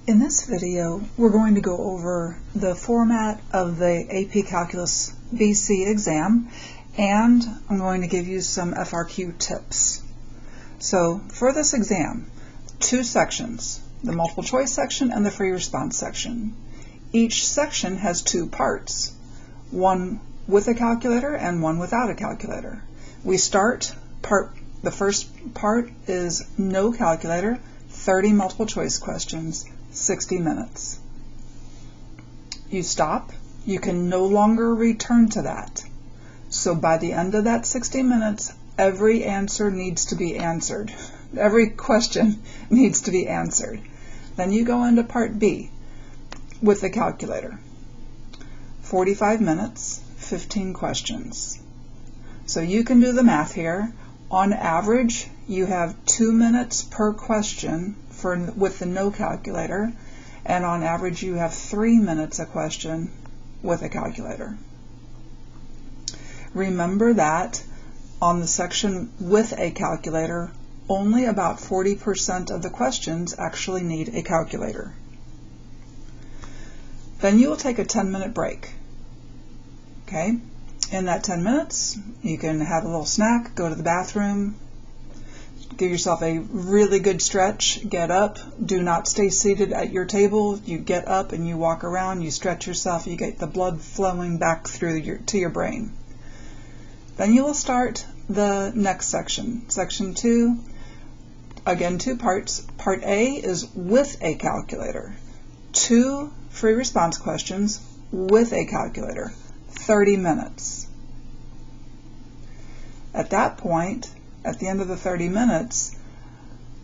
In this video, we're going to go over the format of the AP Calculus BC exam, and I'm going to give you some FRQ tips. So for this exam, two sections, the multiple choice section and the free response section. Each section has two parts, one with a calculator and one without a calculator. We start the first part is no calculator, 30 multiple choice questions, 60 minutes. You stop, you can no longer return to that. So by the end of that 60 minutes, every answer needs to be answered. Every question needs to be answered. Then you go into part B with the calculator. 45 minutes, 15 questions. So you can do the math here. On average, you have 2 minutes per question with the no calculator, and on average you have 3 minutes a question with a calculator. Remember that on the section with a calculator, only about 40% of the questions actually need a calculator. Then you will take a 10-minute break. Okay? In that 10 minutes, you can have a little snack, go to the bathroom, give yourself a really good stretch, get up, do not stay seated at your table. You get up and you walk around, you stretch yourself, you get the blood flowing back through to your brain. Then you will start the next section. Section 2, again 2 parts. Part A is with a calculator. 2 free response questions with a calculator. 30 minutes. At that point, at the end of the 30 minutes,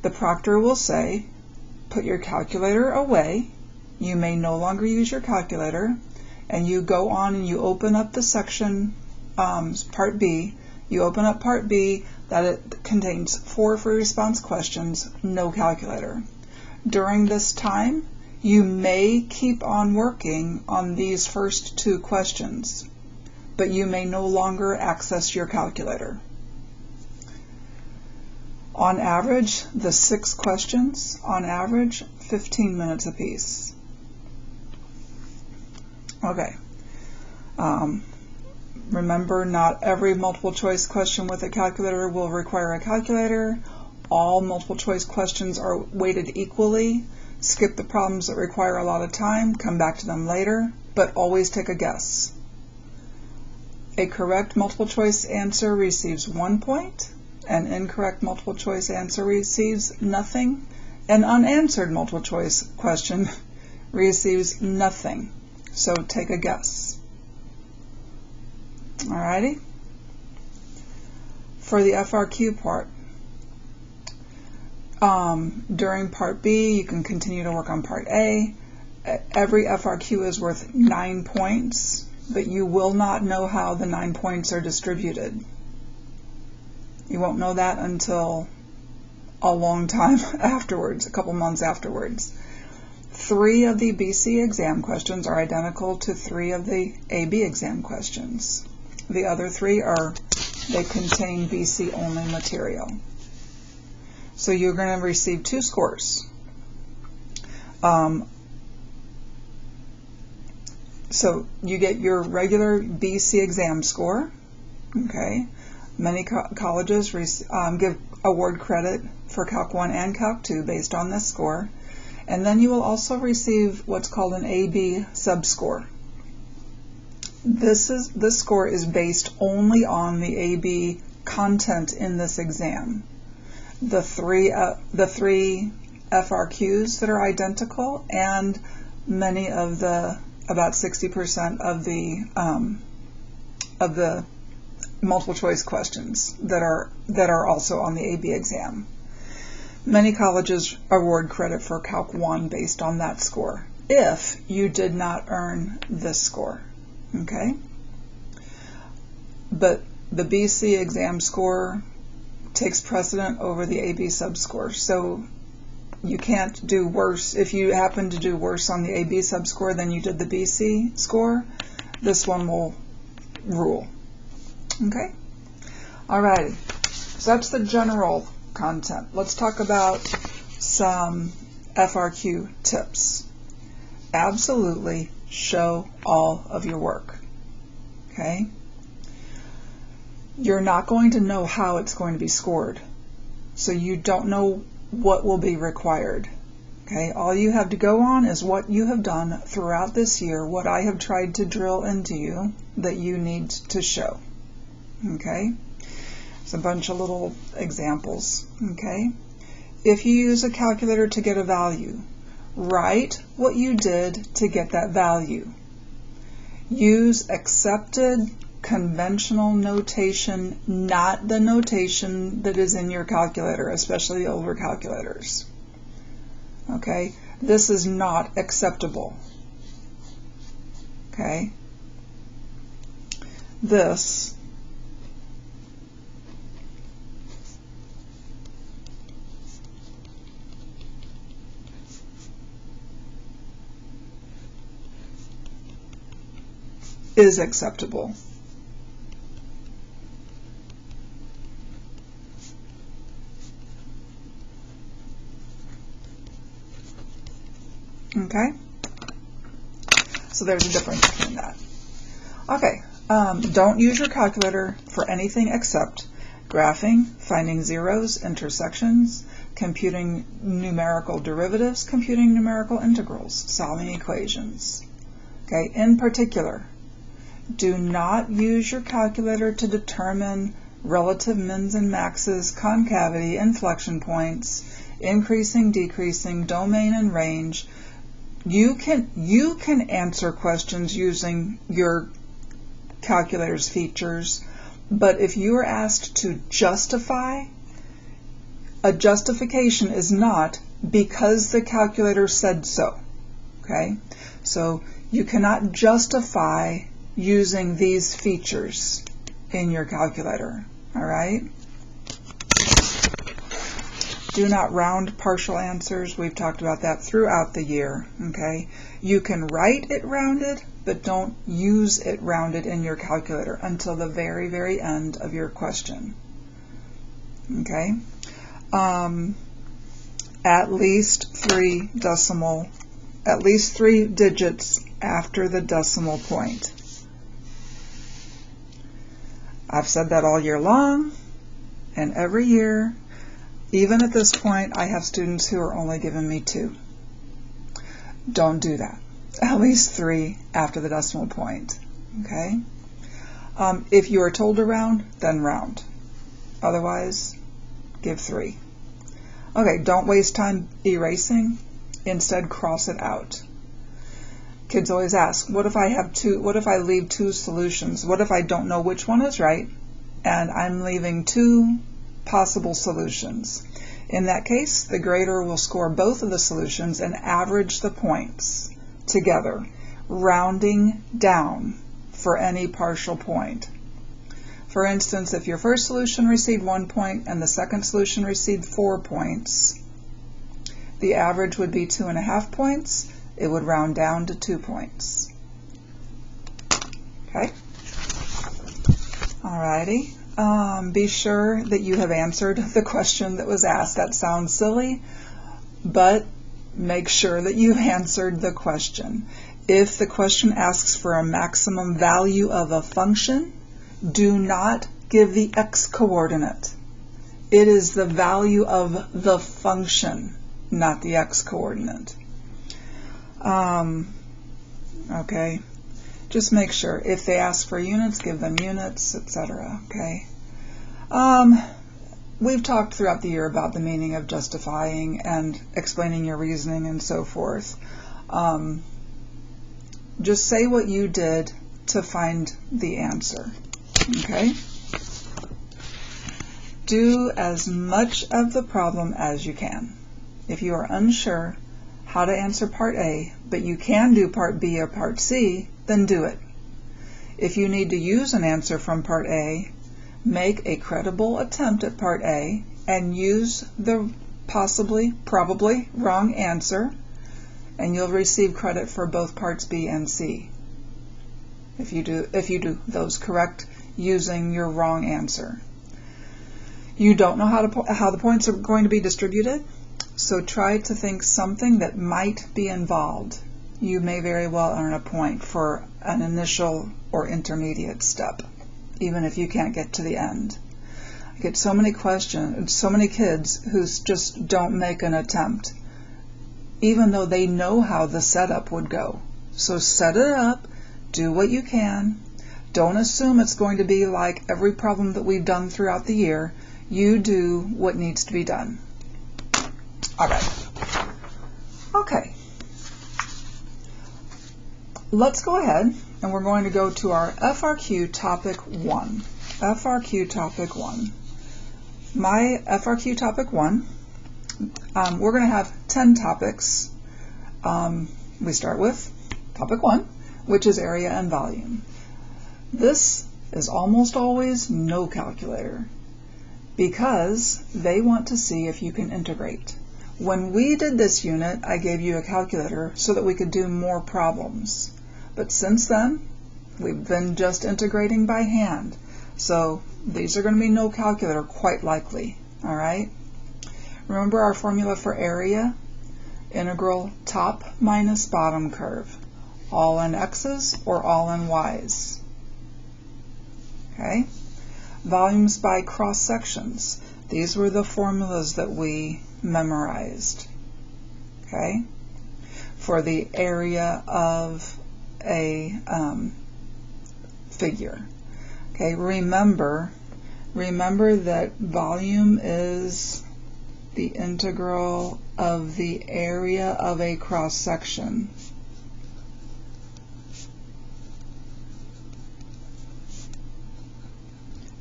the proctor will say, put your calculator away, you may no longer use your calculator, and you go on and you open up the section, part B, you open up part B, that it contains 4 free response questions, no calculator. During this time, you may keep on working on these first 2 questions, but you may no longer access your calculator. On average, the 6 questions, on average, 15 minutes apiece. Okay. Remember, not every multiple choice question with a calculator will require a calculator. All multiple choice questions are weighted equally. Skip the problems that require a lot of time, come back to them later, but always take a guess. A correct multiple choice answer receives 1 point. An incorrect multiple choice answer receives nothing. An unanswered multiple choice question receives nothing. So take a guess. Alrighty. For the FRQ part, during part B, you can continue to work on part A. Every FRQ is worth 9 points, but you will not know how the 9 points are distributed. You won't know that until a long time afterwards, a couple months afterwards. 3 of the BC exam questions are identical to 3 of the AB exam questions. The other 3 they contain BC only material. So you're going to receive 2 scores. So you get your regular BC exam score. Okay. Many colleges give award credit for Calc 1 and Calc 2 based on this score. And then you will also receive what's called an AB subscore. This score is based only on the AB content in this exam. The three FRQs that are identical, and many of the about 60% of the multiple choice questions that are also on the AB exam. Many colleges award credit for Calc 1 based on that score, if you did not earn this score. Okay? But the BC exam score takes precedent over the AB subscore, so you can't do worse. If you happen to do worse on the AB subscore than you did the BC score, this one will rule. Okay? Alrighty. So that's the general content. Let's talk about some FRQ tips. Absolutely show all of your work. Okay? You're not going to know how it's going to be scored, so you don't know what will be required. Okay? All you have to go on is what you have done throughout this year, what I have tried to drill into you that you need to show. Okay? It's a bunch of little examples. Okay? If you use a calculator to get a value, write what you did to get that value. Use accepted conventional notation, not the notation that is in your calculator, especially older calculators. Okay? This is not acceptable. Okay? This is acceptable. Okay? So there's a difference between that. Okay, don't use your calculator for anything except graphing, finding zeros, intersections, computing numerical derivatives, computing numerical integrals, solving equations. Okay, in particular, do not use your calculator to determine relative mins and maxes, concavity, inflection points, increasing, decreasing, domain and range. You can answer questions using your calculator's features, but if you are asked to justify, a justification is not because the calculator said so. Okay? So you cannot justify using these features in your calculator. All right? Do not round partial answers. We've talked about that throughout the year. Okay? You can write it rounded, but don't use it rounded in your calculator until the very, very end of your question. Okay? At least three digits after the decimal point. I've said that all year long, and every year, even at this point, I have students who are only giving me 2. Don't do that. At least 3 after the decimal point. Okay? If you are told to round, then round. Otherwise, give 3. Okay, don't waste time erasing. Instead, cross it out. Kids always ask, what if I leave 2 solutions? What if I don't know which one is right and I'm leaving 2 possible solutions? In that case, the grader will score both of the solutions and average the points together, rounding down for any partial point. For instance, if your first solution received 1 point and the second solution received 4 points, the average would be 2.5 points. It would round down to 2 points. Okay? Alrighty. Be sure that you have answered the question that was asked. That sounds silly, but make sure that you answered the question. If the question asks for a maximum value of a function, do not give the x coordinate. It is the value of the function, not the x coordinate. Okay, just make sure. If they ask for units, give them units, etc. Okay. We've talked throughout the year about the meaning of justifying and explaining your reasoning and so forth. Just say what you did to find the answer. Okay? Do as much of the problem as you can. If you are unsure how to answer part A, but you can do part B or part C, then do it. If you need to use an answer from part A, make a credible attempt at part A and use the probably wrong answer, and you'll receive credit for both parts B and C. If you do those correct using your wrong answer. You don't know how the points are going to be distributed? So try to think something that might be involved. You may very well earn a point for an initial or intermediate step, even if you can't get to the end. I get so many questions, so many kids who just don't make an attempt, even though they know how the setup would go. So set it up, do what you can. Don't assume it's going to be like every problem that we've done throughout the year. You do what needs to be done. All right. Okay. Let's go ahead and we're going to go to our FRQ topic 1. FRQ topic 1. My FRQ topic 1, we're going to have 10 topics. We start with topic 1, which is area and volume. This is almost always no calculator because they want to see if you can integrate. When we did this unit, I gave you a calculator so that we could do more problems. But since then, we've been just integrating by hand. So these are going to be no calculator, quite likely. All right? Remember our formula for area? Integral top minus bottom curve. All in x's or all in y's. Okay? Volumes by cross sections. These were the formulas that we memorized. Okay? For the area of a figure. Okay, remember that volume is the integral of the area of a cross section.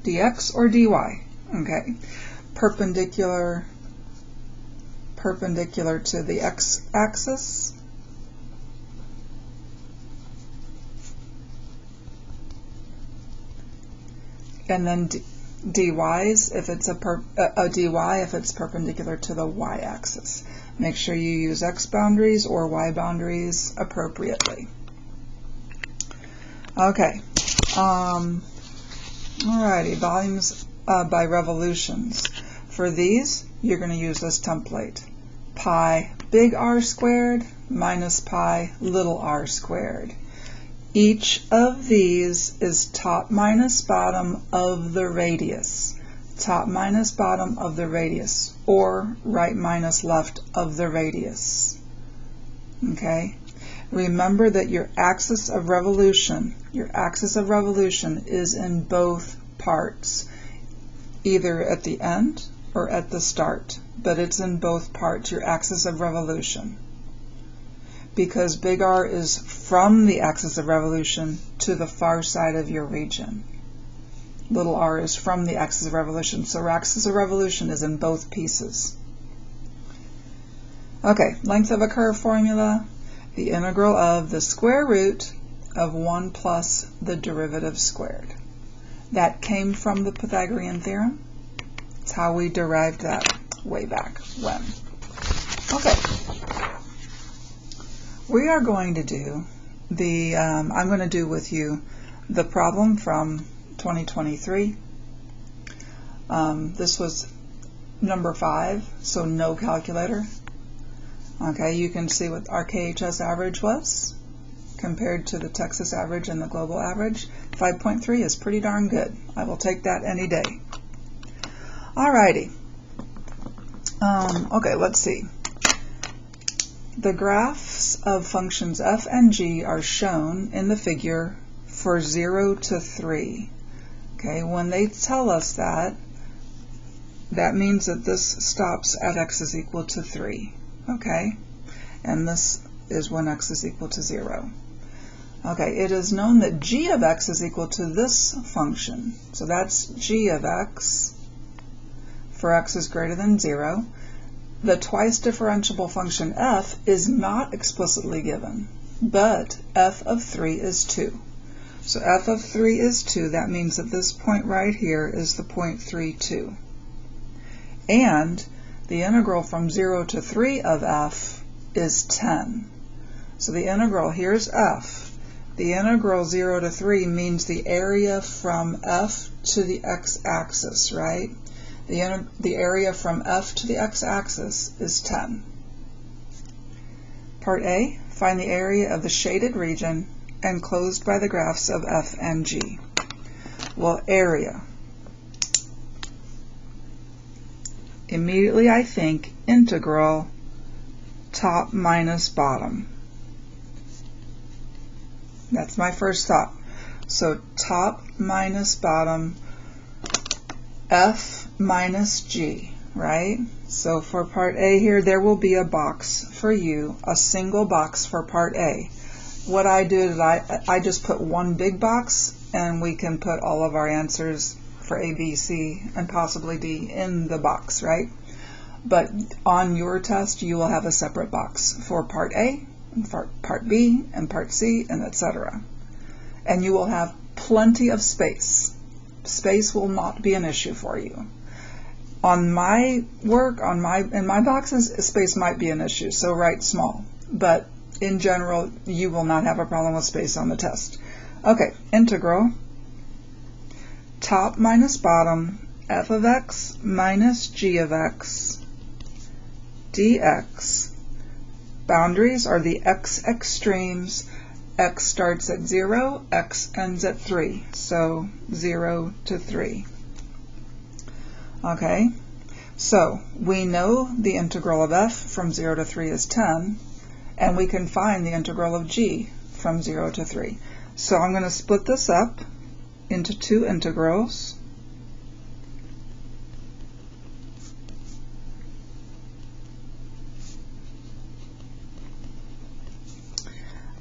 dx or dy. Okay, perpendicular to the x-axis. And then dy's if it's a dy if it's perpendicular to the y-axis. Make sure you use x boundaries or y boundaries appropriately. Okay. Alrighty, volumes by revolutions. For these, you're going to use this template. Pi big R squared minus pi little r squared. Each of these is top minus bottom of the radius. Top minus bottom of the radius, or right minus left of the radius. Okay? Remember that your axis of revolution is in both parts, either at the end or at the start, but it's in both parts, your axis of revolution. Because big R is from the axis of revolution to the far side of your region. Little r is from the axis of revolution, so our axis of revolution is in both pieces. Okay, length of a curve formula, the integral of the square root of 1 plus the derivative squared. That came from the Pythagorean theorem. It's how we derived that way back when. Okay. We are going to do the, I'm going to do with you the problem from 2023. This was number 5, so no calculator. Okay, you can see what our KHS average was compared to the Texas average and the global average. 5.3 is pretty darn good. I will take that any day. Alrighty. Okay, let's see. The graphs of functions f and g are shown in the figure for 0 to 3. Okay, when they tell us that, that means that this stops at x is equal to 3. Okay, and this is when x is equal to 0. Okay, it is known that g of x is equal to this function. So that's g of x for x is greater than 0. The twice differentiable function f is not explicitly given, but f of 3 is 2. So f of 3 is 2. That means that this point right here is the point 3, 2. And the integral from 0 to 3 of f is 10. So the integral, here's f. The integral 0 to 3 means the area from f to the x-axis, right? The area from F to the x-axis is 10. Part A, find the area of the shaded region enclosed by the graphs of F and G. Well, area. Immediately I think integral top minus bottom. That's my first thought. So top minus bottom, F minus G, right? So for part A here, there will be a box for you, a single box for part A. What I did is I just put one big box, and we can put all of our answers for A, B, C, and possibly D in the box, right? But on your test, you will have a separate box for part A, and for part B, and part C, and etc. And you will have plenty of space. Space will not be an issue for you. On my work, in my boxes, space might be an issue, so write small. But in general, you will not have a problem with space on the test. Okay, integral top minus bottom, f of x minus g of x dx. Boundaries are the x extremes. X starts at 0, x ends at 3, so 0 to 3. Okay, so we know the integral of f from 0 to 3 is 10, and we can find the integral of g from 0 to 3. So I'm going to split this up into two integrals.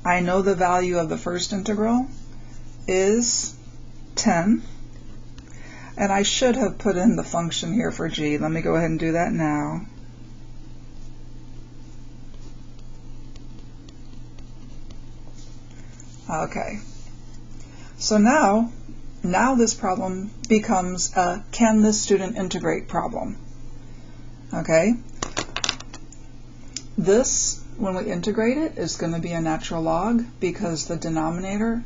I know the value of the first integral is 10, and I should have put in the function here for g. Let me go ahead and do that now. Okay, so now this problem becomes a can this student integrate problem. Okay, this, when we integrate it, is going to be a natural log because the denominator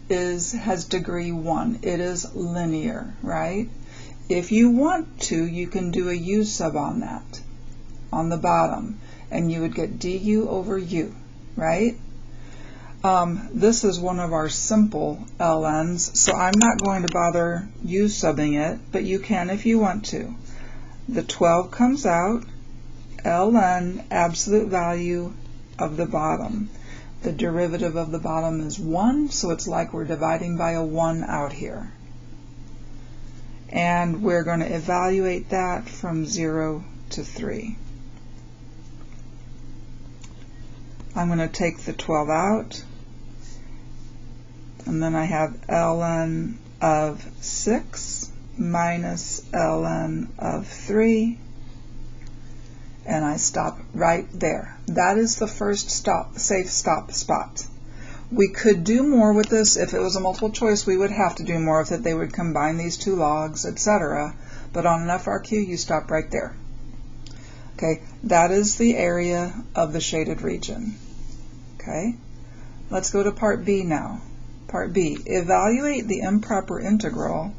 has degree 1. It is linear, right? If you want to, you can do a u sub on that, on the bottom, and you would get du over u, right? This is one of our simple ln's, so I'm not going to bother u subbing it, but you can if you want to. The 12 comes out, ln absolute value of the bottom. The derivative of the bottom is 1, so it's like we're dividing by a 1 out here. And we're going to evaluate that from 0 to 3. I'm going to take the 12 out, and then I have ln of 6 minus ln of 3, and I stop right there. That is the first safe stop spot. We could do more with this. If it was a multiple choice, we would have to do more with it. They would combine these two logs, etc. But on an FRQ, you stop right there. Okay, that is the area of the shaded region. Okay, let's go to part B now. Part B, evaluate the improper integral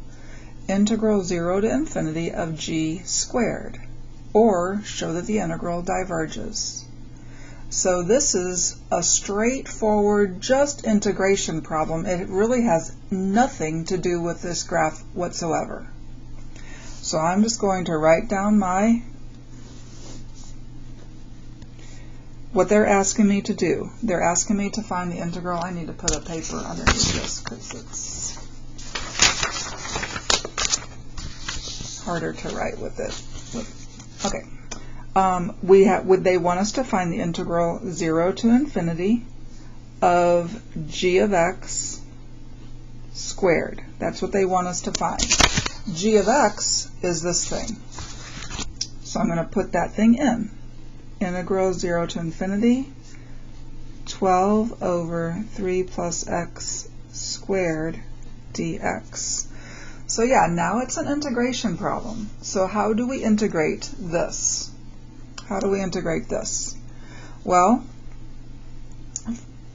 0 to infinity of g squared, or show that the integral diverges. So this is a straightforward, just integration problem. It really has nothing to do with this graph whatsoever. So I'm just going to write down what they're asking me to do. They're asking me to find the integral. I need to put a paper underneath this because it's harder to write with it. Okay. They want us to find the integral 0 to infinity of g of x squared. That's what they want us to find. G of x is this thing. So I'm going to put that thing in. Integral 0 to infinity 12 over 3 plus x squared dx. So yeah, now it's an integration problem. So how do we integrate this? How do we integrate this? Well,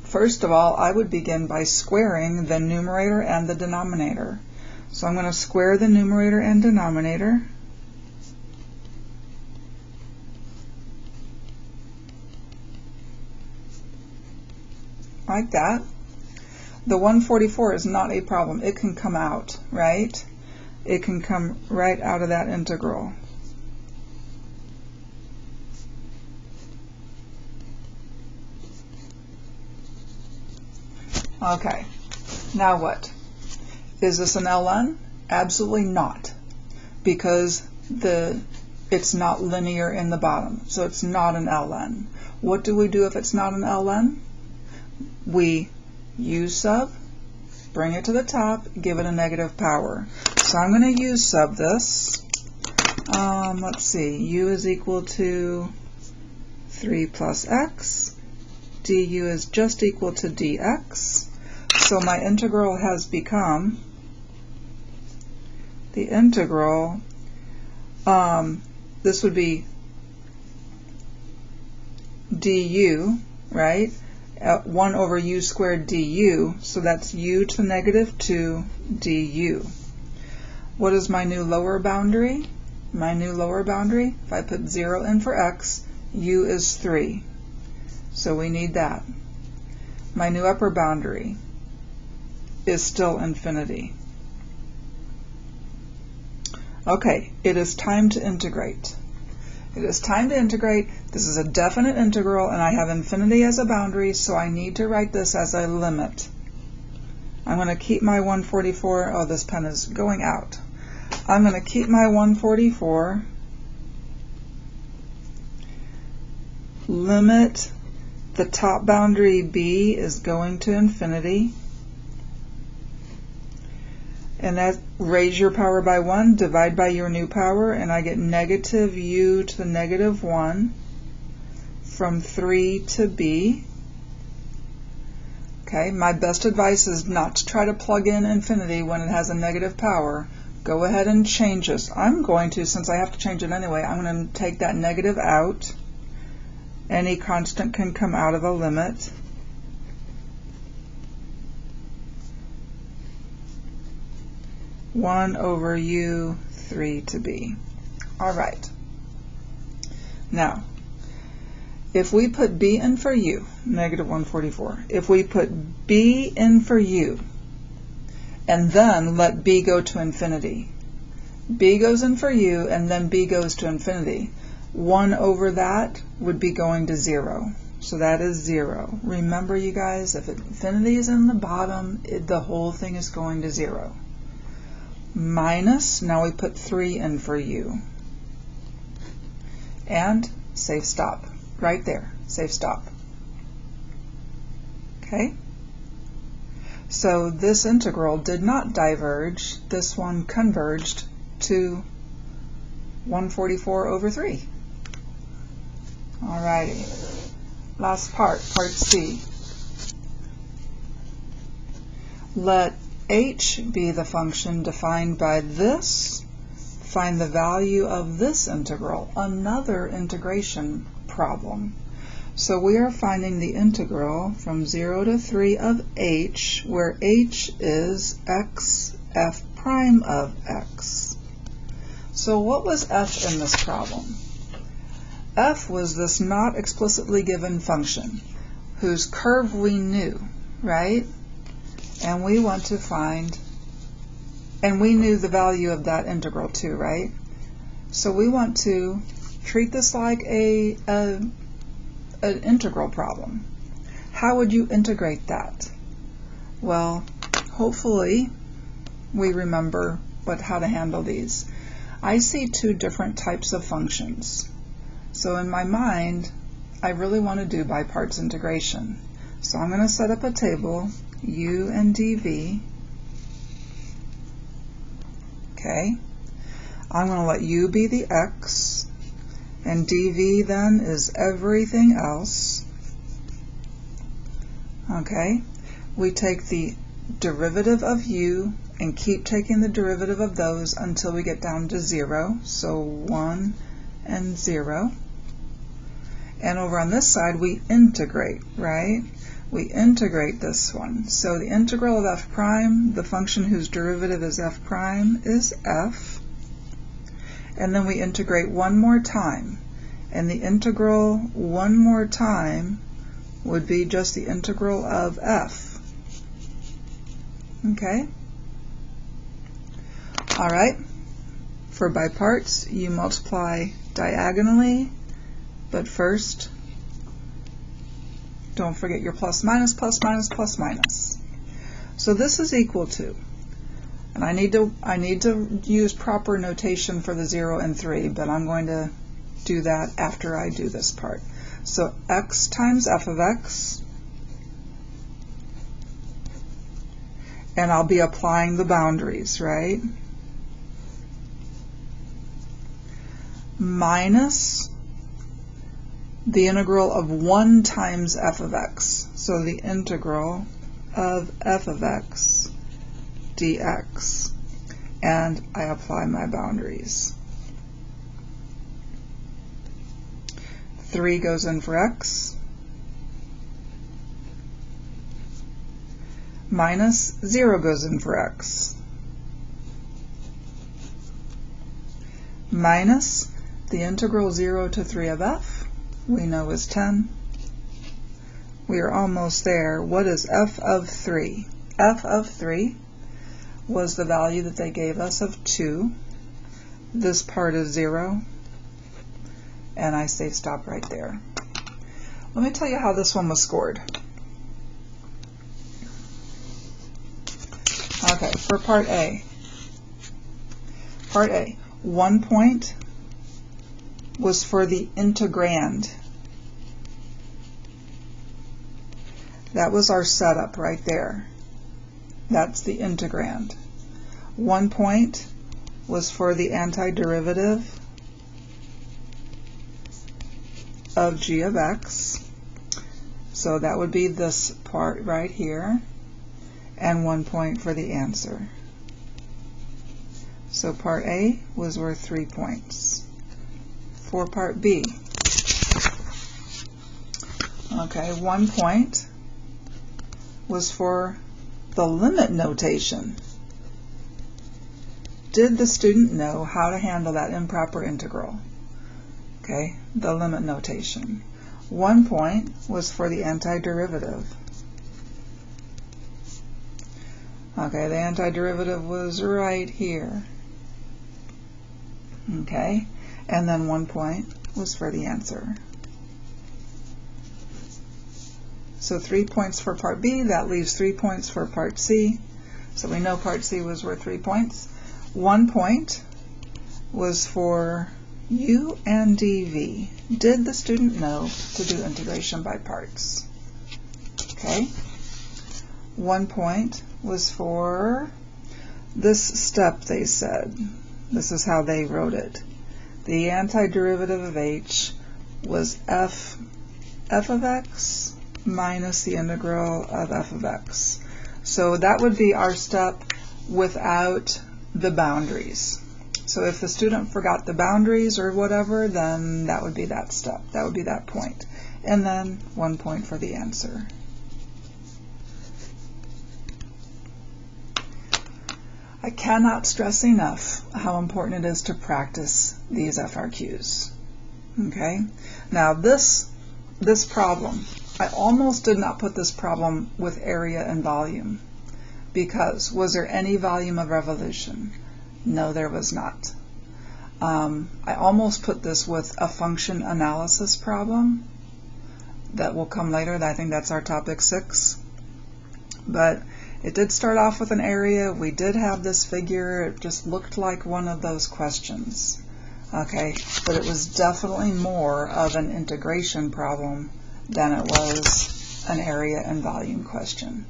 first of all, I would begin by squaring the numerator and the denominator. So I'm going to square the numerator and denominator. like that. The 144 is not a problem. It can come out, right? It can come right out of that integral. Okay, now what? Is this an ln? Absolutely not, because it's not linear in the bottom, so it's not an ln. What do we do if it's not an ln? We u sub, bring it to the top, give it a negative power. So I'm going to u sub this. Let's see, u is equal to 3 plus x. du is just equal to dx. So my integral has become the integral, this would be du, right? 1 over u squared du, so that's u to the negative 2 du. What is my new lower boundary? My new lower boundary, if I put 0 in for x, u is 3. So we need that. My new upper boundary is still infinity. Okay, it is time to integrate. It is time to integrate. This is a definite integral, and I have infinity as a boundary, so I need to write this as a limit. I'm going to keep my 144. Oh, this pen is going out. I'm going to keep my 144. Limit. The top boundary b is going to infinity. And that, raise your power by 1, divide by your new power, and I get negative u to the negative 1 from 3 to b. Okay, my best advice is not to try to plug in infinity when it has a negative power. Go ahead and change this. I'm going to, since I have to change it anyway, I'm going to take that negative out. Any constant can come out of a limit. One over u, 3 to b. All right. Now, if we put b in for u, negative 144, if we put b in for u, and then let b go to infinity, b goes in for u, and then b goes to infinity, 1 over that would be going to 0. So that is 0. Remember, you guys, if infinity is in the bottom, the whole thing is going to 0. Minus, now we put 3 in for u. And safe stop. Right there. Safe stop. Okay? So this integral did not diverge. This one converged to 144 over 3. Alrighty. Last part, part C. Let h be the function defined by this. Find the value of this integral. Another integration problem. So we are finding the integral from 0 to 3 of h, where h is x f prime of x. So what was f in this problem? F was this not explicitly given function whose curve we knew, right? And we want to find, and we knew the value of that integral too, right? So we want to treat this like an integral problem. How would you integrate that? Well, hopefully we remember how to handle these. I see two different types of functions. So in my mind, I really want to do by parts integration. So I'm going to set up a table, u and dv. Okay. I'm going to let u be the x, and dv then is everything else. Okay. We take the derivative of u and keep taking the derivative of those until we get down to 0. So 1 and 0. And over on this side, we integrate, right? We integrate this one. So the integral of f prime, the function whose derivative is f prime, is f. And then we integrate one more time. And the integral one more time would be just the integral of f. Okay? All right. For by parts, you multiply diagonally, but first, don't forget your plus minus, plus minus, plus minus. So this is equal to, and I need to use proper notation for the 0 and 3, but I'm going to do that after I do this part. So x times f of x, and I'll be applying the boundaries, right? Minus the integral of 1 times f of x. So the integral of f of x dx. And I apply my boundaries. 3 goes in for x. Minus 0 goes in for x. Minus the integral 0 to 3 of f, we know is 10. We are almost there. What is f of 3? F of 3 was the value that they gave us of 2. This part is 0. And I say stop right there. Let me tell you how this one was scored. Okay, for part A. Part A, 1 point was for the integrand. That was our setup right there. That's the integrand. 1 point was for the antiderivative of g of x. So that would be this part right here. And 1 point for the answer. So part A was worth 3 points. For part B, okay, 1 point was for the limit notation. Did the student know how to handle that improper integral? Okay, the limit notation. 1 point was for the antiderivative. Okay, the antiderivative was right here. Okay, and then 1 point was for the answer. So 3 points for part B, that leaves 3 points for part C. So we know part C was worth 3 points. 1 point was for U and dV. Did the student know to do integration by parts? Okay. 1 point was for this step, they said. This is how they wrote it. The antiderivative of h was f of x minus the integral of f of x. So that would be our step without the boundaries. So if the student forgot the boundaries or whatever, then that would be that step. That would be that point. And then 1 point for the answer. I cannot stress enough how important it is to practice these FRQs. Okay? Now this problem, I almost did not put this problem with area and volume, because was there any volume of revolution? No, there was not. I almost put this with a function analysis problem that will come later. I think that's our topic 6. But it did start off with an area. We did have this figure. It just looked like one of those questions. Okay, but it was definitely more of an integration problem than it was an area and volume question.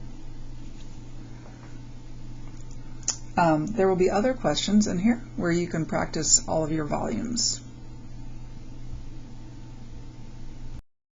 There will be other questions in here where you can practice all of your volumes.